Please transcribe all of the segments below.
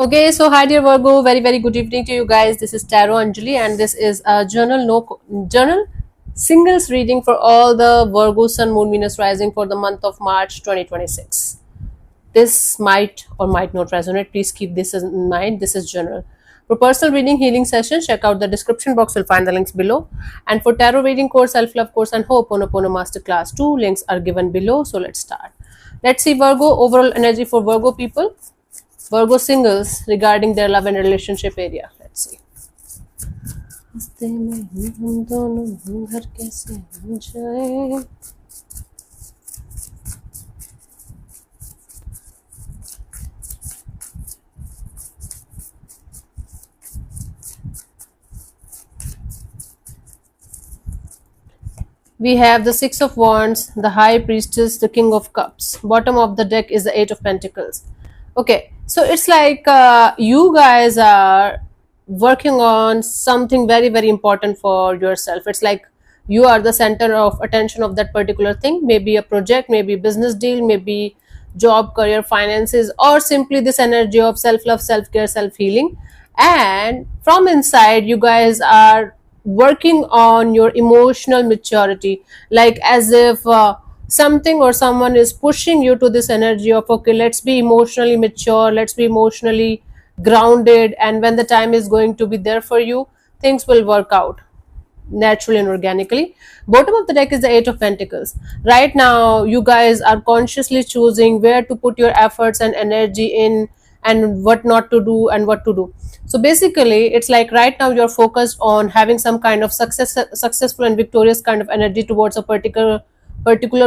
Okay, so hi dear Virgo, very good evening to you guys. This is Tarot Anjali, and this is a journal singles reading for all the Virgo Sun, Moon, Venus rising for the month of March 2026. This might or might not resonate. Please keep this in mind. This is general. For personal reading healing session, check out the description box. You'll find the links below. And for tarot reading course, self love course, and Ho'oponopono masterclass, two links are given below. So let's start. Let's see Virgo overall energy for Virgo people. Virgo singles regarding their love and relationship area. Let's see. We have the Six of Wands, the High Priestess, the King of Cups. Bottom of the deck is the Eight of Pentacles. Okay, so it's like you guys are working on something very important for yourself. It's like you are the center of attention of that particular thing. Maybe a project, maybe a business deal, maybe job, career, finances, or simply this energy of self-love, self-care, self-healing. And from inside, you guys are working on your emotional maturity, like as if something or someone is pushing you to this energy of, okay, let's be emotionally mature, let's be emotionally grounded, and when the time is going to be there for you, things will work out naturally and organically. Bottom of the deck is the Eight of Pentacles. Right now you guys are consciously choosing where to put your efforts and energy in, and what not to do and what to do. So basically it's like right now you're focused on having some kind of successful and victorious kind of energy towards a particular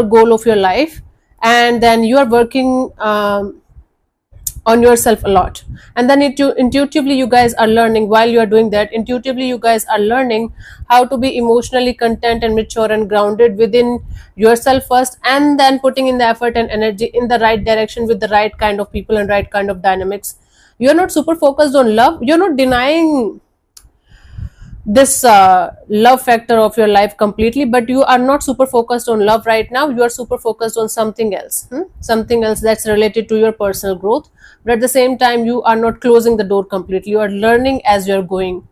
goal of your life, and then you are working on yourself a lot. And then intuitively you guys are learning, while you are doing that, intuitively you guys are learning how to be emotionally content and mature and grounded within yourself first, and then putting in the effort and energy in the right direction with the right kind of people and right kind of dynamics. You're not super focused on love. You're not denying this love factor of your life completely, but you are not super focused on love right now. You are super focused on something else, something else that's related to your personal growth. But at the same time you are not closing the door completely. You are learning as you're going.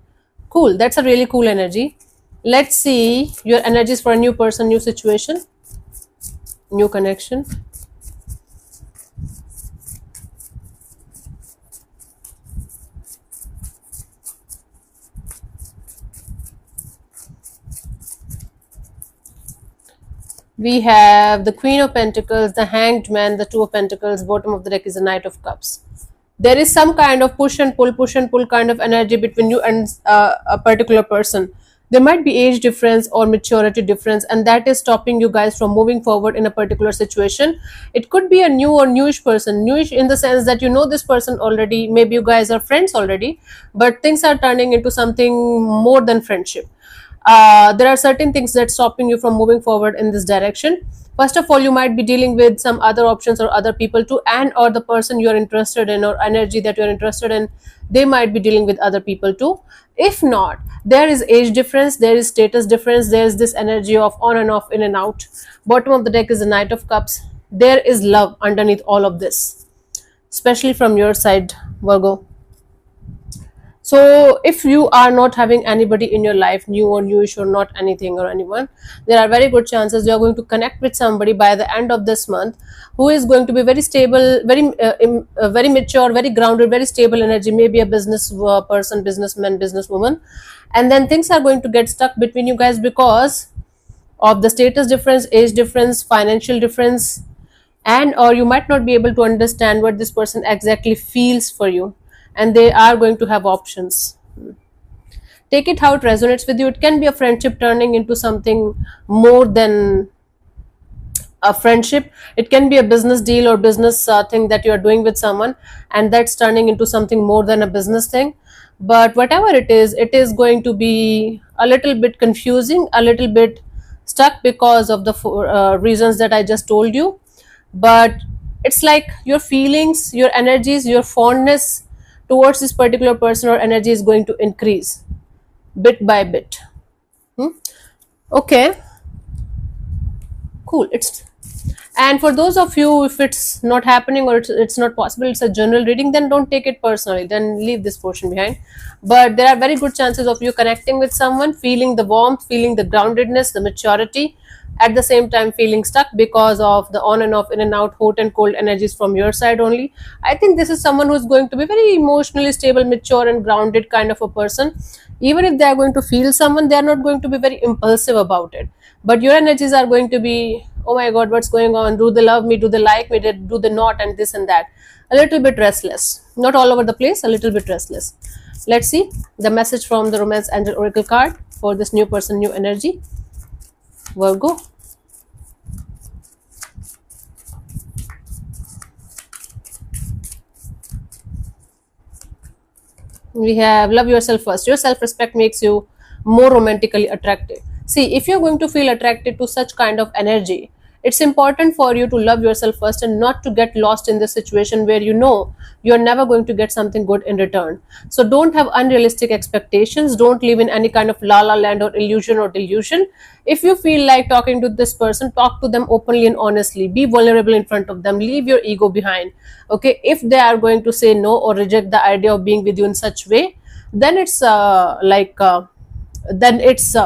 Cool, that's a really cool energy. Let's see your energies for a new person, new situation, new connection. We have the Queen of Pentacles, the Hanged Man, the Two of Pentacles. Bottom of the deck is the Knight of Cups. There is some kind of push and pull kind of energy between you and a particular person. There might be age difference or maturity difference, and that is stopping you guys from moving forward in a particular situation. It could be a new or newish person, newish in the sense that you know this person already. Maybe you guys are friends already, but things are turning into something more than friendship. There are certain things that stopping you from moving forward in this direction. First of all, you might be dealing with some other options or other people too, and or the person you're interested in or energy that you're interested in, they might be dealing with other people too. If not, there is age difference, there is status difference, there is this energy of on and off, in and out. Bottom of the deck is the Knight of Cups. There is love underneath all of this, especially from your side, Virgo. So if you are not having anybody in your life, new or newish or not anything or anyone, there are very good chances you are going to connect with somebody by the end of this month who is going to be very stable, very mature, very grounded, very stable energy, maybe a business person, businessman, businesswoman. And then things are going to get stuck between you guys because of the status difference, age difference, financial difference, and or you might not be able to understand what this person exactly feels for you, and they are going to have options. Take it how it resonates with you. It can be a friendship turning into something more than a friendship. It can be a business deal or business thing that you are doing with someone, and that's turning into something more than a business thing. But whatever it is going to be a little bit confusing, a little bit stuck because of the reasons that I just told you. But it's like your feelings, your energies, your fondness towards this particular person or energy is going to increase bit by bit. Okay, cool. It's And for those of you, if it's not happening or it's not possible, it's a general reading, then don't take it personally, then leave this portion behind. But there are very good chances of you connecting with someone, feeling the warmth, feeling the groundedness, the maturity, at the same time feeling stuck because of the on and off, in and out, hot and cold energies from your side only. I think this is someone who's going to be very emotionally stable, mature, and grounded kind of a person. Even if they are going to feel someone, they are not going to be very impulsive about it. But your energies are going to be, oh my god, what's going on? Do they love me? Do they like me? Do they not? And this and that. A little bit restless. Not all over the place, a little bit restless. Let's see the message from the Romance Angel Oracle card for this new person, new energy. Virgo. We have love yourself first. Your self-respect makes you more romantically attractive. See, if you're going to feel attracted to such kind of energy, it's important for you to love yourself first and not to get lost in this situation where you know you're never going to get something good in return. So don't have unrealistic expectations. Don't live in any kind of la la land or illusion or delusion. If you feel like talking to this person, talk to them openly and honestly. Be vulnerable in front of them. Leave your ego behind. Okay, if they are going to say no or reject the idea of being with you in such way, then it's then it's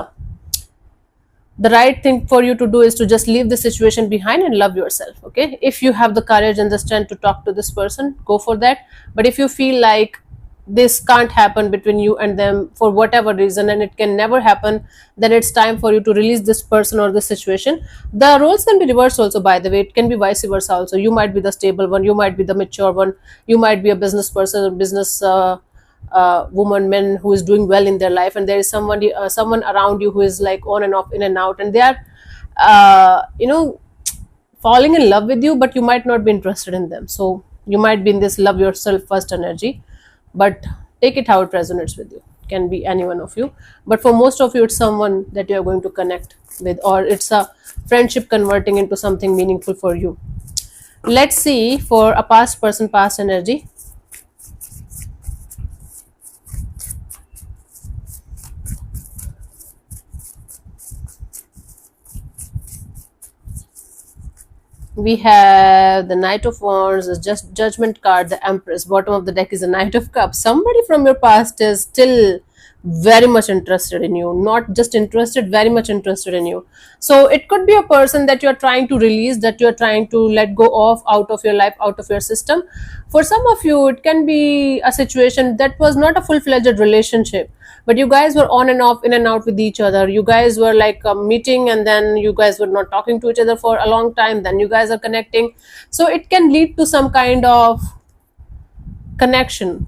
the right thing for you to do is to just leave the situation behind and love yourself. Okay, if you have the courage and the strength to talk to this person, go for that. But if you feel like this can't happen between you and them for whatever reason, and it can never happen, then it's time for you to release this person or this situation. The roles can be reversed also, by the way. It can be vice versa also. You might be the stable one, you might be the mature one, you might be a business person or business woman, men who is doing well in their life, and there is someone around you who is like on and off, in and out, and they are falling in love with you, but you might not be interested in them. So you might be in this love yourself first energy, but take it how it resonates with you. Can be any one of you, but for most of you, it's someone that you are going to connect with, or it's a friendship converting into something meaningful for you. Let's see for a past person, past energy. We have the Knight of Wands, the just Judgment card, the Empress. Bottom of the deck is the Knight of Cups. Somebody from your past is still very much interested in you. Not just interested, very much interested in you. So it could be a person that you are trying to release, that you are trying to let go of, out of your life, out of your system. For some of you, it can be a situation that was not a full-fledged relationship, but you guys were on and off, in and out with each other. You guys were like meeting, and then you guys were not talking to each other for a long time, then you guys are connecting. So it can lead to some kind of connection.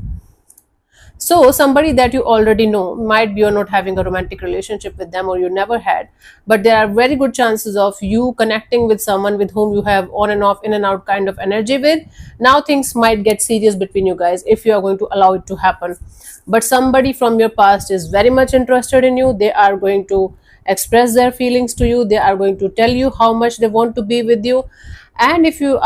So somebody that you already know, might be you're not having a romantic relationship with them, or you never had, but there are very good chances of you connecting with someone with whom you have on and off, in and out kind of energy with. Now things might get serious between you guys if you are going to allow it to happen. But somebody from your past is very much interested in you. They are going to express their feelings to you. They are going to tell you how much they want to be with you. And if you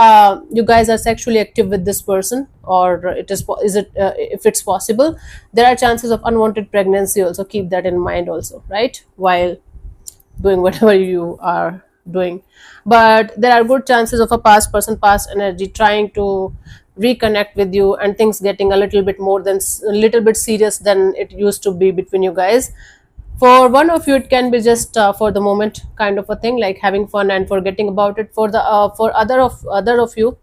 guys are sexually active with this person, or if it's possible, there are chances of unwanted pregnancy also. Keep that in mind also, right, while doing whatever you are doing. But there are good chances of a past person, past energy trying to reconnect with you, and things getting a little bit more than a little bit serious than it used to be between you guys. For one of you, it can be just for the moment kind of a thing, like having fun and forgetting about it. For other of you,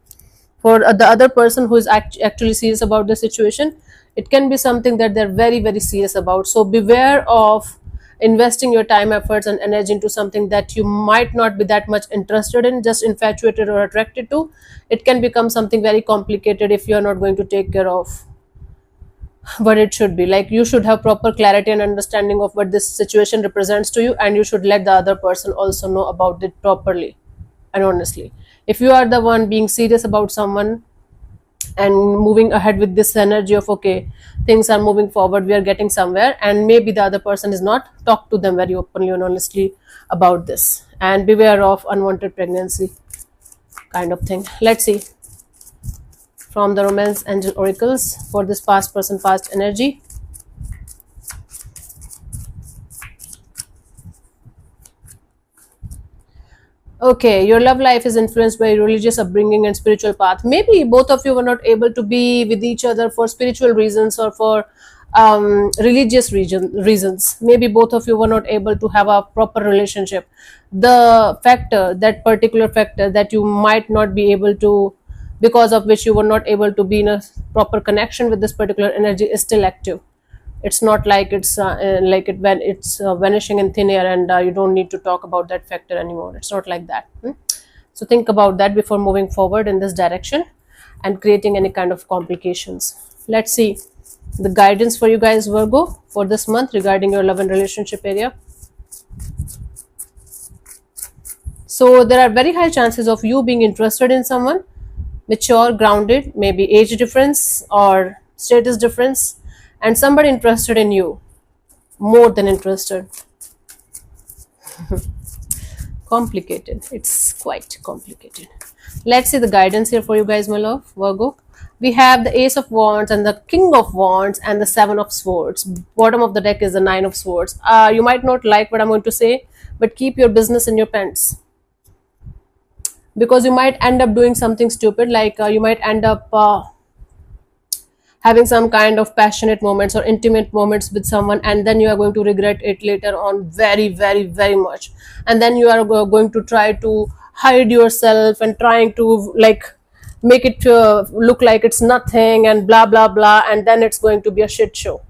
for the other person who is actually serious about the situation, it can be something that they're very very serious about. So beware of investing your time, efforts, and energy into something that you might not be that much interested in, just infatuated or attracted to. It can become something very complicated if you're not going to take care of what it should be. Like, you should have proper clarity and understanding of what this situation represents to you, and you should let the other person also know about it properly and honestly. If you are the one being serious about someone and moving ahead with this energy of, okay, things are moving forward, we are getting somewhere, and maybe the other person is not, talk to them very openly and honestly about this, and beware of unwanted pregnancy kind of thing. Let's see from the Romance Angel Oracles for this past person, past energy. Okay, your love life is influenced by religious upbringing and spiritual path. Maybe both of you were not able to be with each other for spiritual reasons or for religious reasons. Maybe both of you were not able to have a proper relationship. The factor, that particular factor that you might not be able to, because of which you were not able to be in a proper connection with this particular energy, is still active. It's not like it's like it when it's vanishing in thin air and you don't need to talk about that factor anymore. It's not like that. So think about that before moving forward in this direction and creating any kind of complications. Let's see the guidance for you guys, Virgo, for this month regarding your love and relationship area. So there are very high chances of you being interested in someone, mature, grounded, maybe age difference or status difference, and somebody interested in you, more than interested. Complicated. It's quite complicated. Let's see the guidance here for you guys, my love, Virgo. We have the Ace of Wands and the King of Wands and the Seven of Swords. Bottom of the deck is the Nine of Swords. You might not like what I'm going to say, but keep your business in your pants, because you might end up doing something stupid, like you might end up having some kind of passionate moments or intimate moments with someone, and then you are going to regret it later on very, very, very much. And then you are going to try to hide yourself and trying to like make it look like it's nothing and blah blah blah, and then it's going to be a shit show,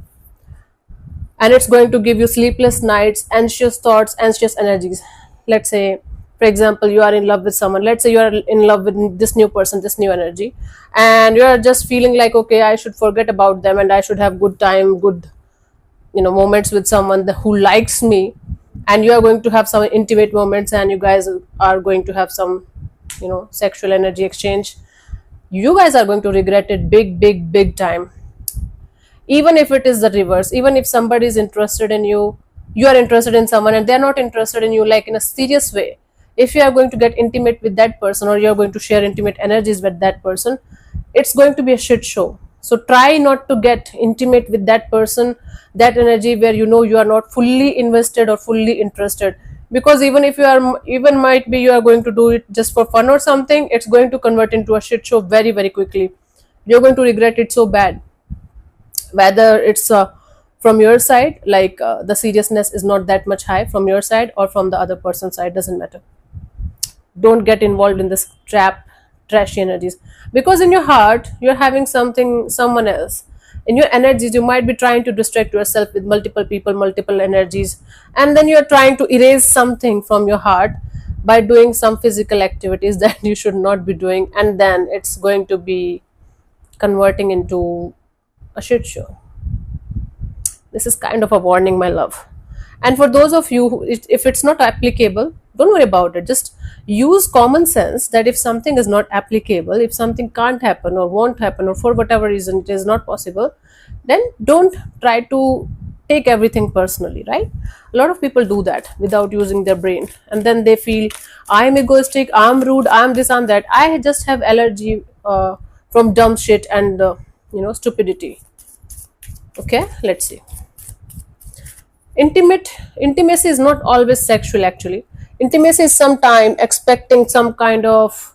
and it's going to give you sleepless nights, anxious thoughts, anxious energies. Let's say, for example, you are in love with someone. Let's say you are in love with this new person, this new energy, and you are just feeling like, okay, I should forget about them and I should have good time, good moments with someone who likes me, and you are going to have some intimate moments, and you guys are going to have some sexual energy exchange. You guys are going to regret it big, big, big time. Even if it is the reverse, even if somebody is interested in you, you are interested in someone and they're not interested in you like in a serious way. If you are going to get intimate with that person, or you're going to share intimate energies with that person, it's going to be a shit show. So try not to get intimate with that person, that energy where you are not fully invested or fully interested, because even if you are, even might be you are going to do it just for fun or something, it's going to convert into a shit show very, very quickly. You're going to regret it so bad, whether it's from your side, like the seriousness is not that much high from your side, or from the other person's side, doesn't matter. Don't get involved in this trashy energies, because in your heart you're having someone else. In your energies, you might be trying to distract yourself with multiple people, multiple energies, and then you're trying to erase something from your heart by doing some physical activities that you should not be doing, and then it's going to be converting into a shit show. This is kind of a warning, my love. And for those of you if it's not applicable, don't worry about it. Just use common sense that if something is not applicable, if something can't happen or won't happen, or for whatever reason it is not possible, then don't try to take everything personally, right? A lot of people do that without using their brain, and then they feel, I'm egoistic, I'm rude, I'm this, I'm that. I just have allergy from dumb shit and stupidity. Okay, let's see. Intimacy is not always sexual. Actually, intimacy is sometimes expecting some kind of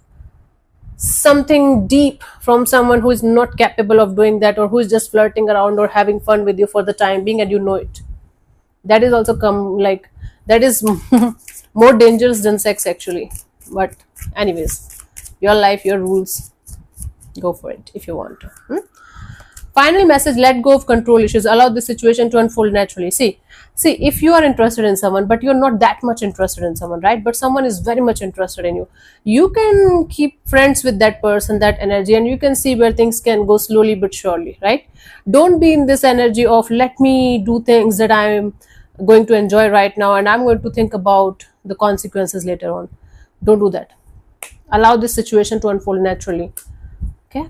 something deep from someone who is not capable of doing that, or who is just flirting around or having fun with you for the time being, and you know it. That is also that is more dangerous than sex actually. But anyways, your life, your rules, go for it if you want to. Final message: let go of control issues, allow the situation to unfold naturally. See, if you are interested in someone, but you're not that much interested in someone, right? But someone is very much interested in you, you can keep friends with that person, that energy, and you can see where things can go slowly but surely, right? Don't be in this energy of, let me do things that I'm going to enjoy right now and I'm going to think about the consequences later on. Don't do that. Allow this situation to unfold naturally. Okay,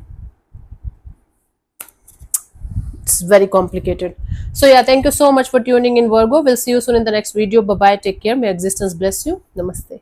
it's very complicated. So yeah, thank you so much for tuning in, Virgo. We'll see you soon in the next video. Bye bye, take care, may existence bless you. Namaste.